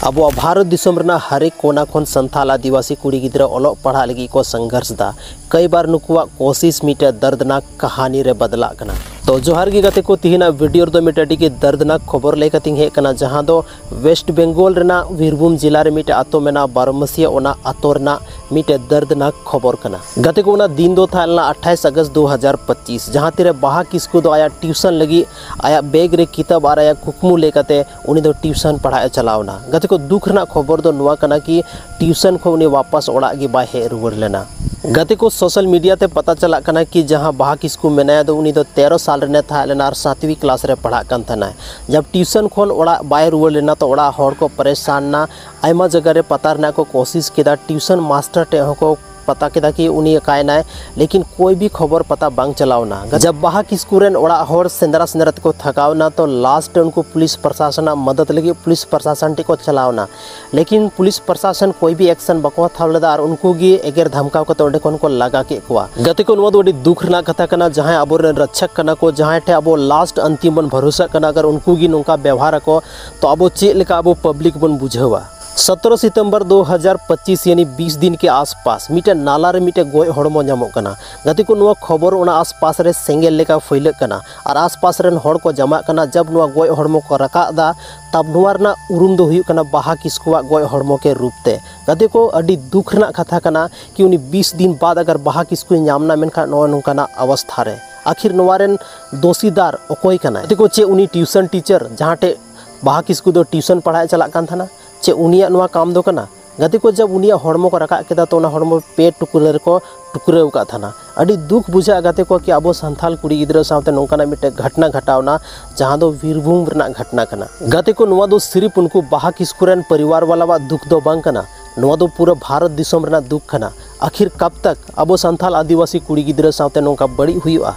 अब भारत दिसम रना हरेक कोना खन संथाल आदिवासी कुड़ी गिद्रा ओलोग पढ़ा लगी को संघर्ष दा कई बार नुकुआ कोशिश मिटे दर्दनाक कहानी रे बदला कना। तो जोहार गी गाते को तिहिना वीडियो दो मिटे की दर्दनाक खबर ले कतिंग हे कना जहां दो वेस्ट बेंगल रना वीरभूम जिला रे मिटे आतो मेना बारमसिया ओना आतो रना मिटे दर्दनाक खबर कना। गाते को ओना दिन दो थालना 28 अगस्त 2025 जहां तिरे बाहा किस्कु दो आया ट्यूशन लगी आया बैग रे किताब आ आया कुकमु लेकते उनी दो ट्यूशन पढ़ाए चलावना। गाते को दुख रना खबर दो नुआ कना कि ट्यूशन खो उनी वापस ओड़ा गी बाय हे रुवर लेना। गाते को सोशल मीडिया ते पता चला कना कि जहां बाहा किस्कु मेनाया दो उनी दो 13 साल रे था लेना और 7वीं क्लास रे पढ़ा कन था। जब ट्यूशन खोन ओड़ा बाय रुवर लेना तो ओड़ा हर को परेशान ना आयमा जगह रे पता रना को कोशिश किया ट्यूशन मास्टर टे को पता किया कि उनी कायना लेकिन कोई भी खबर पता बांग चलावना। जब बाहा किस्कु रेन ओड़ा हर सेंदरा सेंदरा को थकावना तो लास्ट उनको पुलिस प्रशासन मदद लगी पुलिस प्रशासन टी को चलावना लेकिन पुलिस प्रशासन कोई भी एक्शन बको थावलेदा और उनको गी एगर धमकाव को ओंडे को लगा के कुआ। गते को नुआ दुख रना कथा कना जहां अब रक्षक कना को जहां ठे अब लास्ट अंतिम बन भरोसा कना अगर उनको गी नोंका व्यवहार को तो अब चेक लेका अब पब्लिक बन बुझेवा। 17 सितंबर 2025 यानी 20 दिन के आसपास मिटे नाला रे मिटे गोय हड़मो जामो कना। गाती को नुआ खबर ओना आसपास रे सेंगेल लेका फैलक कना और आसपास रेन हड़ को जमा कना। जब नुआ गोय हड़मो को रका दा तब नुआ रना उरुम दो हुयु कना बाहा किस्कुआ गोय हड़मो के रूप ते। गाती को अडी दुख रना कथा कना कि उनी 20 दिन बाद अगर बाहा किस्कु नामना मेनखा नुआ नुकाना अवस्था रे आखिर नुआ रेन दोषीदार ओकोय कना। गाती को चे उनी ट्यूशन टीचर जहां टे बाहा किस्कु दो ट्यूशन पढ़ाए चला कान थाना चे उनिया नुआ काम दो कना। गाती को जब उनिया हड़मो को रका केदा तो हड़मो पे टुकरे को टुकरेव का थाना अड़ी दुख बुझा। गाते को कि अब संथाल कुड़ी गिद्रा सावते नोंकाना मिटे घटना घटावना जहां दो वीरभूम रना घटना कना। गाते को नुआ दो सिर्फ उनको बाहा किस्कुरेन परिवार वाला दुख दो बांग कना नुआ दो पूरा भारत दिसम रना दुख कना। आखिर कब तक अब संथाल आदिवासी कुड़ी गिद्रा सावते नोंका बड़ी हुआ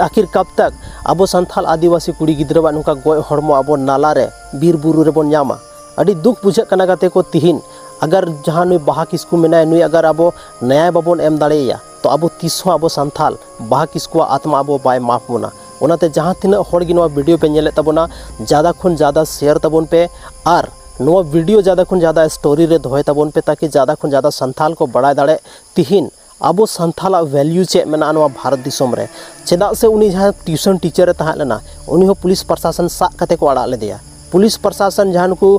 आखिर कब तक अब संथाल आदिवासी कुड़ी गिद्रा नोंका गोय हड़मो अब नाला रे बीर बुरु रे बन न्यामा। अड़ी दुख बुझे कना गाते को तिहिन अगर जहां नुई बाहा किस्कु मेना नुई अगर अब न्याय बाबन एम दाड़ेया तो अब तीसो अब संथाल बाहा किस्कुआ आत्मा अब बाय माफ बोना। ओनाते जहां तिना हड़ गी नोआ वीडियो पे नेले तबोना ज़्यादा खुन ज़्यादा शेयर तबन पे और नोआ वीडियो ज़्यादा खुन ज़्यादा स्टोरी रे दोहय तबन पे ताकि ज़्यादा खुन ज़्यादा संथाल को बड़ाय दाड़े तिहिन अब संथाला वैल्यू चे मेना नोआ भारत दिसम रे चेदा से उनी जहां ट्यूशन टीचर रे तहां लेना उनी हो पुलिस प्रशासन सा कते को अड़ा ले दिया। पुलिस प्रशासन जहां को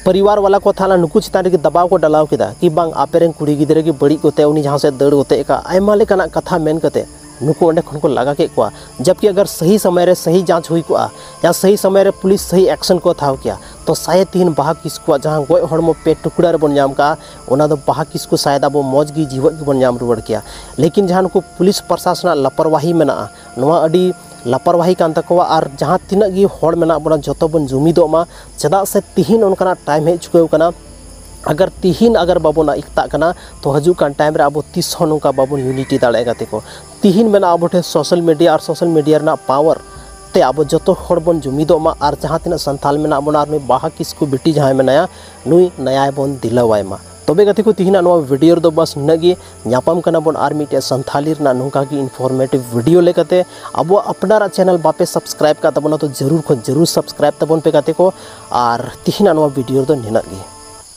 परिवार वाला को थाला नुकु चितान रे दबाव को डलाव किदा कि बांग आपेरेन कुड़ी गिद्रे की बड़ी कोते उनी जहां से दड़ होते का आयमा लेकाना कथा मेन कते नुकु ओंडे खन को लगा के कोआ। जबकि अगर सही समय रे सही जांच हुई कोआ या सही समय रे पुलिस सही एक्शन को थाव किया तो शायद तीन बाहा किस्कुआ जहां गोय हड़मो पे टुकड़ा रे बन नाम का ओना दो बाहा किस्कु शायद अब मौज गी जीवन बन नाम रुवड़ किया। लेकिन जहां को पुलिस प्रशासन लापरवाही मेना नोआ अडी लापरवाही कान तकवा और जहां तिना गी हड़ मेना बना जतो बन जुमिदो मा चदा से तिहिन उनका टाइम हे चुके कना। अगर तिहिन अगर बाबोना इकता कना तो हजू कान टाइम रे अब 30 नुका बाबन यूनिटी दाड़े गाते को तिहिन मेना अब ठे सोशल मीडिया और सोशल मीडिया रना पावर ते अब जतो हड़ बन जुमिदो मा और जहां तिना संथाल मेना बना और बाहा किस्कु बिटी जहां मेनाया नुई नया बन दिलावाय मा। तबे गाते को तिहिना नोआ वीडियो दो बस नगी न्यापाम कना बन आर मिटे संथाली रना नोंका की इन्फॉर्मेटिव वीडियो लेकते अब अपनारा चैनल बापे सब्सक्राइब का तबना तो जरूर सब्सक्राइब तबन पे गाते को और तिहिना नोआ वीडियो दो निना गी।